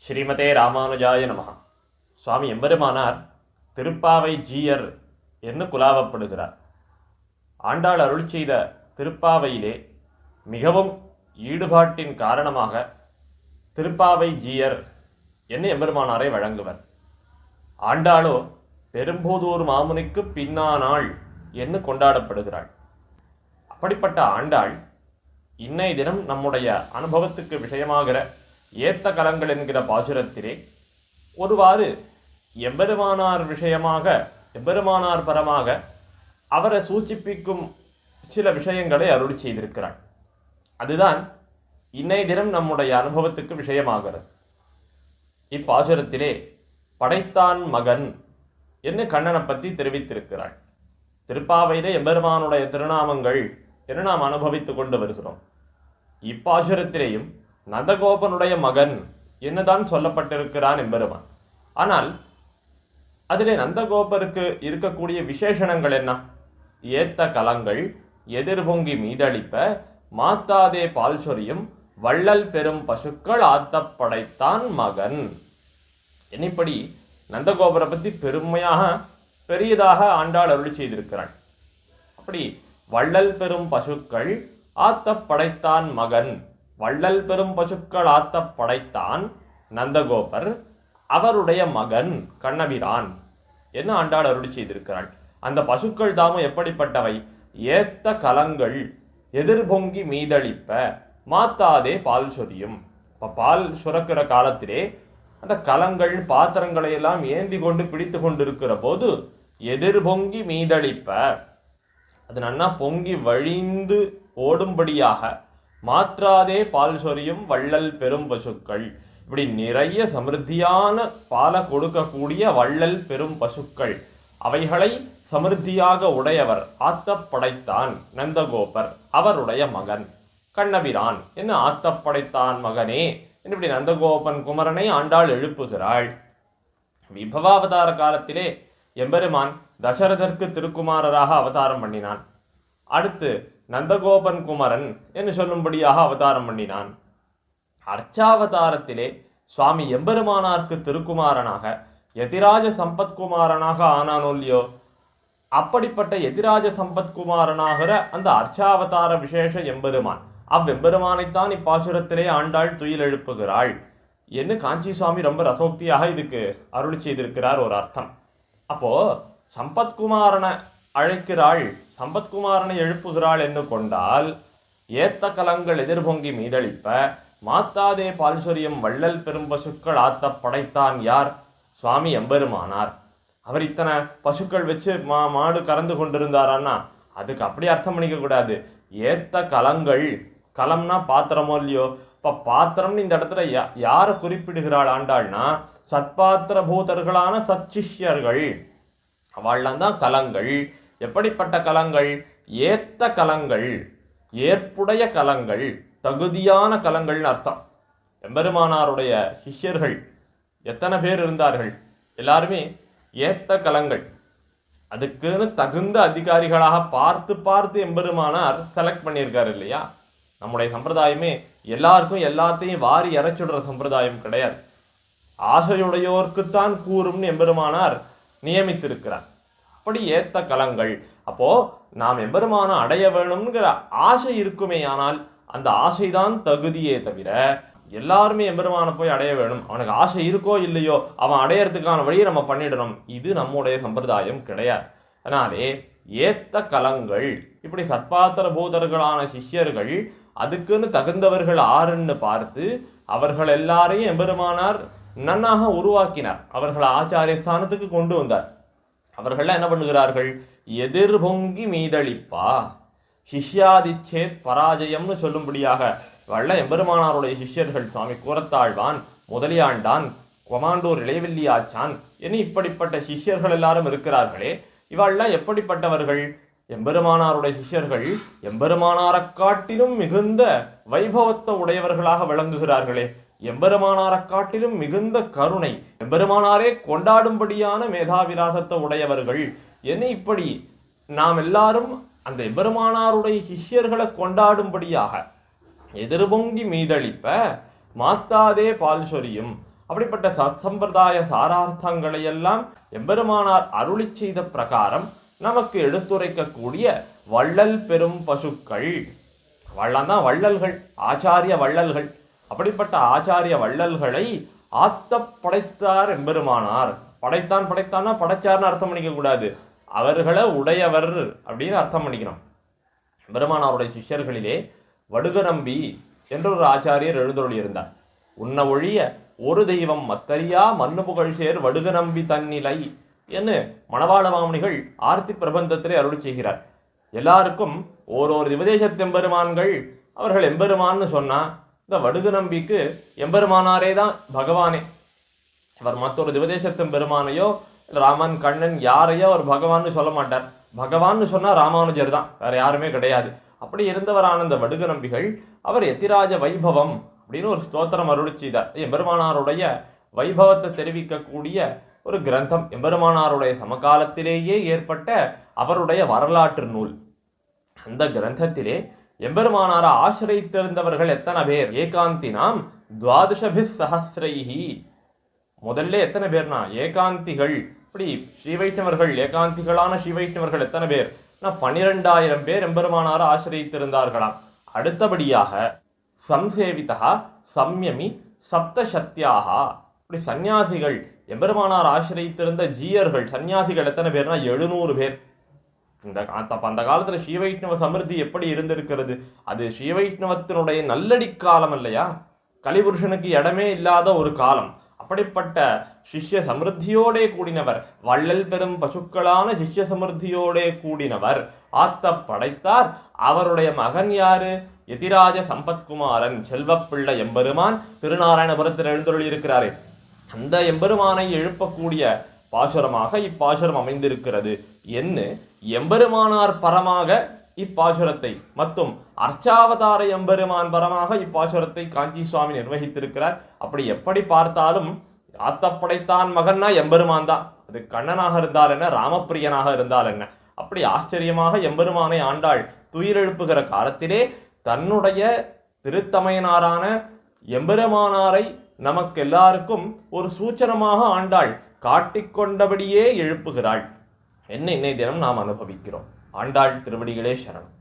ஸ்ரீமதே ராமானுஜாய நமஹ. சுவாமி எம்பெருமானார் திருப்பாவை ஜீயர் என்று குலாவப்படுகிறார். ஆண்டாள் அருள் செய்த திருப்பாவையிலே மிகவும் ஈடுபாட்டின் காரணமாக திருப்பாவை ஜீயர் என்று எம்பெருமானாரை வழங்குவர். ஆண்டாளோ பெரும்போதூர் மாமுனிக்கு பின்னானாள் என்று கொண்டாடப்படுகிறாள். அப்படிப்பட்ட ஆண்டாள் இன்னைய தினம் நம்முடைய அனுபவத்துக்கு விஷயமாகிற ஏத்த கலங்கள் என்கிற பாசுரத்திலே ஒருவாறு எம்பெருமானார் விஷயமாக எம்பெருமானார் பரமாக அவரை சூச்சிப்பிக்கும் சில விஷயங்களை அருள் செய்திருக்கிறாள். அதுதான் இன்னைய தினம் நம்முடைய அனுபவத்துக்கு விஷயமாகிறது. இப்பாசுரத்திலே படைத்தான் மகன் என்று கண்ணனை பற்றி தெரிவித்திருக்கிறாள். திருப்பாவையிலே எம்பெருமானுடைய திருநாமங்கள் என்று நாம் அனுபவித்துக் கொண்டு வருகிறோம். இப்பாசுரத்திலேயும் நந்தகோபனுடைய மகன் என்னதான் சொல்லப்பட்டிருக்கிறான் எம்பெருமான். ஆனால் அதிலே நந்தகோபருக்கு இருக்கக்கூடிய விசேஷணங்கள் என்ன? ஏத்த கலங்கள் எதிர்பொங்கி மீதளிப்ப மாத்தாதே பால் சொரியும் வள்ளல் பெரும் பசுக்கள் ஆத்தப் படைத்தான் மகன். என்னைப்படி நந்தகோபரை பற்றி பெரியதாக ஆண்டாள் அருள் செய்திருக்கிறாள். அப்படி வள்ளல் பெரும் பசுக்கள் ஆத்தப் படைத்தான் மகன், வள்ளல் பெரும் பசுக்கள் ஆத்தப் படைத்தான் நந்தகோபர், அவருடைய மகன் கண்ணபிரான் என்ன ஆண்டாள் அருள் செய்திருக்கிறாள். அந்த பசுக்கள் தாமும் எப்படிப்பட்டவை? ஏத்த கலங்கள் எதிர்பொங்கி மீதளிப்ப மாத்தாதே பால் சொரியும். இப்போ பால் சுரக்கிற காலத்திலே அந்த கலங்கள் பாத்திரங்களை எல்லாம் ஏந்தி கொண்டு பிடித்து கொண்டிருக்கிற போது எதிர்பொங்கி மீதளிப்ப, அது நன்னா பொங்கி வழிந்து ஓடும்படியாக மாற்றாதே பால் சொரியும் வள்ளல் பெரும் பசுக்கள், இப்படி நிறைய சமிருத்தியான பாலை கொடுக்கக்கூடிய வள்ளல் பெரும் பசுக்கள், அவைகளை சமிருத்தியாக உடையவர் ஆத்தப் படைத்தான் நந்தகோபர், அவருடைய மகன் கண்ணபிரான் என்ன ஆத்தப் படைத்தான் மகனே என்று இப்படி நந்தகோபன் குமரனை ஆண்டாள் எழுப்புகிறாள். விபவாவதார காலத்திலே எம்பெருமான் தசரதற்கு திருக்குமாரராக அவதாரம் பண்ணினான். அடுத்து நந்தகோபன் குமரன் என்று சொல்லும்படியாக அவதாரம் பண்ணினான். அர்ச்சாவதாரத்திலே சுவாமி எம்பெருமானார்க்கு திருக்குமாரனாக யதிராஜ சம்பத்குமாரனாக ஆனானோல்லையோ, அப்படிப்பட்ட யதிராஜ சம்பத்குமாரனாகிற அந்த அர்ச்சாவதார விசேஷ எம்பெருமான், அவ்வெம்பெருமானைத்தான் இப்பாசுரத்திலே ஆண்டாள் துயில் எழுப்புகிறாள் என்று காஞ்சி சுவாமி ரொம்ப ரசோக்தியாக இதுக்கு அருள் செய்திருக்கிறார் ஒரு அர்த்தம். அப்போ சம்பத்குமாரனை அழைக்கிறாள், சம்பத்குமாரனை எழுப்புகிறாள் என்று கொண்டால் ஏத்த கலங்கள் எதிர்பொங்கி மீதளிப்ப மாத்தாதே பால் சொரியும் வள்ளல் பெரும் பசுக்கள் ஆத்த படைத்தான் யார்? சுவாமி எம்பெருமானார். அவர் இத்தனை பசுக்கள் வச்சு மாடு கறந்து கொண்டிருந்தாரான்னா அதுக்கு அப்படி அர்த்தம் பண்ணிக்க கூடாது. ஏத்த கலங்கள், கலம்னா பாத்திரமோ இல்லையோ, இப்போ பாத்திரம்னு இந்த இடத்துல யாரை குறிப்பிடுகிறாள் ஆண்டாள்னா சத்பாத்திர பூதர்களான சச்சிஷ்யர்கள், அவள்லாம் தான் கலங்கள். எப்படிப்பட்ட கலங்கள்? ஏத்த கலங்கள், ஏற்புடைய கலங்கள், தகுதியான கலங்கள்னு அர்த்தம். எம்பெருமானாருடைய சிஷ்யர்கள் எத்தனை பேர் இருந்தார்கள்? எல்லாருமே ஏத்த கலங்கள். அதுக்குன்னு தகுந்த அதிகாரிகளாக பார்த்து பார்த்து எம்பெருமானார் செலக்ட் பண்ணியிருக்காரு இல்லையா? நம்முடைய சம்பிரதாயமே எல்லாருக்கும் எல்லாத்தையும் வாரி இறைச்சுடுற சம்பிரதாயம் கிடையாது. ஆசையுடையோர்க்குத்தான் கூறும்னு எம்பெருமானார் நியமித்திருக்கிறார். அப்படி ஏத்த கலங்கள். அப்போ நாம் எம்பெருமான அடைய வேணும்ங்கிற ஆசை இருக்குமே, ஆனால் அந்த ஆசைதான் தகுதியே தவிர எல்லாருமே எம்பெருமான போய் அடைய வேணும், அவனுக்கு ஆசை இருக்கோ இல்லையோ அவன் அடையறதுக்கான வழியை நம்ம பண்ணிடணும், இது நம்முடைய சம்பிரதாயம் கிடையாது. அதனாலே ஏத்த கலங்கள், இப்படி சத்பாத்திர பூதர்களான சிஷ்யர்கள் அதுக்குன்னு தகுந்தவர்கள் ஆறுன்னு பார்த்து அவர்கள் எல்லாரையும் எம்பெருமானார் நன்னாக உருவாக்கினார். அவர்களை ஆச்சாரிய ஸ்தானத்துக்கு கொண்டு வந்தார். அவர்கள் என்ன பண்ணுகிறார்கள்? எதிர்பொங்கி மீதளிப்பா சிஷ்யாதிச்சேத் பராஜயம்னு சொல்லும்படியாக வள்ள எம்பெருமானாருடைய சிஷ்யர்கள் சுவாமி கூரத்தாழ்வான், முதலியாண்டான், கொமாண்டூர் இளைவெள்ளி ஆச்சான் என இப்படிப்பட்ட சிஷ்யர்கள் எல்லாரும் இருக்கிறார்களே, இவெல்லாம் எப்படிப்பட்டவர்கள்? எம்பெருமானாருடைய சிஷ்யர்கள் எம்பெருமானாரை காட்டிலும் மிகுந்த வைபவத்தை உடையவர்களாக விளங்குகிறார்களே, எம்பெருமானாரை காட்டிலும் மிகுந்த கருணை, எம்பெருமானாரே கொண்டாடும்படியான மேதாவிலாசத்தை உடையவர்கள் என இப்படி நாம் எல்லாரும் அந்த எம்பெருமானாருடைய சிஷ்யர்களை கொண்டாடும்படியாக எதிர்பொங்கி மீதளிப்ப மாத்தாதே பால் சொரியும், அப்படிப்பட்ட சத்சம்பிரதாய சாரார்த்தங்களை எல்லாம் எம்பெருமானார் அருளி செய்த பிரகாரம் நமக்கு எடுத்துரைக்கக்கூடிய வள்ளல் பெரும் பசுக்கள். வள்ளல்தான் வள்ளல்கள், ஆச்சாரிய வள்ளல்கள். அப்படிப்பட்ட ஆச்சாரிய வள்ளல்களை ஆத்த படைத்தார் எம்பெருமானார். படைத்தான்னா படைச்சார்னு அர்த்தம் பண்ணிக்க கூடாது, அவர்களை உடையவர் அப்படின்னு அர்த்தம் பண்ணிக்கணும். எம்பெருமானாருடைய சிஷ்யர்களிலே வடுகநம்பி என்ற ஒரு ஆச்சாரியர் எழுந்தருளி இருந்தார். உன்ன ஒழிய ஒரு தெய்வம் மத்தரியா மண்ணு புகழ் சேர் வடுகநம்பி தன்னிலை என்று மணவாள மாமுனிகள் ஆர்த்தி பிரபந்தத்திலே அருளி செய்கிறார். எல்லாருக்கும் ஓரோரு திவதேசத்து எம்பெருமான்கள், அவர்கள் எம்பெருமான்னு சொன்னா இந்த வடுகநம்பிக்கு எம்பெருமானாரே தான் பகவானே. அவர் மற்றொரு திவதேசத்து பெருமானையோ ராமன் கண்ணன் யாரையோ அவர் பகவான்னு சொல்ல மாட்டார். பகவான்னு சொன்னா ராமானுஜர் தான், வேற யாருமே கிடையாது. அப்படி இருந்தவரான இந்த வடுகநம்பிகள் அவர் யதிராஜ வைபவம் அப்படின்னு ஒரு ஸ்தோத்திரம் அருளி செய்தார். எம்பெருமானாருடைய வைபவத்தை தெரிவிக்கக்கூடிய ஒரு கிரந்தம், எம்பெருமானாருடைய சமகாலத்திலேயே ஏற்பட்ட அவருடைய வரலாற்று நூல். அந்த கிரந்தத்திலே எம்பெருமானாரை ஆசிரியத்திருந்தவர்கள் எத்தனை பேர்? ஏகாந்தினாம் துவாதசபிஸ் சஹஸ்ரைஹி. முதல்ல எத்தனை பேர்னா ஏகாந்திகள். இப்படி ஸ்ரீ வைஷ்ணவர்கள், ஏகாந்திகளான ஸ்ரீ வைஷ்ணவர்கள் எத்தனை பேர்? 12,000 பேர் எம்பெருமானாரை ஆசிரியத்திருந்தார்களாம். அடுத்தபடியாக சம்சேவிதா சம்யமி சப்தசத்யாகா. இப்படி சன்னியாசிகள், எம்பெருமானார் ஆசிரியத்திருந்த ஜீயர்கள் சன்னியாசிகள் எத்தனை பேர்னா 700 பேர். அந்த காலத்துல ஸ்ரீ வைஷ்ணவ சமிருத்தி எப்படி இருந்திருக்கிறது? அது ஸ்ரீ வைஷ்ணவத்தினுடைய நல்லடி காலம் இல்லையா? கலிபுருஷனுக்கு இடமே இல்லாத ஒரு காலம். அப்படிப்பட்ட சிஷ்ய சமிருத்தியோடே கூடினவர், வள்ளல் பெரும் பசுக்களான சிஷ்ய சமிருத்தியோடே கூடினவர் ஆத்த படைத்தார். அவருடைய மகன் யாரு? யதிராஜ சம்பத்குமாரன், செல்வப்பிள்ளை எம்பெருமான் திருநாராயணபுரத்தில் எழுந்தருளி இருக்கிறாரே, அந்த எம்பெருமானை எழுப்பக்கூடிய பாசுரமாக இப்பாசுரம் அமைந்திருக்கிறது. என்ன எம்பெருமானார் பரமாக இப்பாசுரத்தை மற்றும் அர்ச்சாவதார எம்பெருமான் பரமாக இப்பாசுரத்தை காஞ்சி சுவாமி நிர்வகித்திருக்கிறார். அப்படி எப்படி பார்த்தாலும் ஆத்தப்படைத்தான் மகன்னா எம்பெருமான் தான். அது கண்ணனாக இருந்தால் என்ன, ராமப்பிரியனாக இருந்தால் என்ன, அப்படி ஆச்சரியமாக எம்பெருமானை ஆண்டாள் துயிலெழுப்புகிற காலத்திலே தன்னுடைய திருத்தமையனாரான எம்பெருமானாரை நமக்கு எல்லாருக்கும் ஒரு சூச்சனமாக ஆண்டாள் காட்டிக்கொண்டபடியே எழுப்புகிறாள். என்ன இன்னை தினம் நாம் அனுபவிக்கிறோம். ஆண்டாள் திருவடிகளே சரணம்.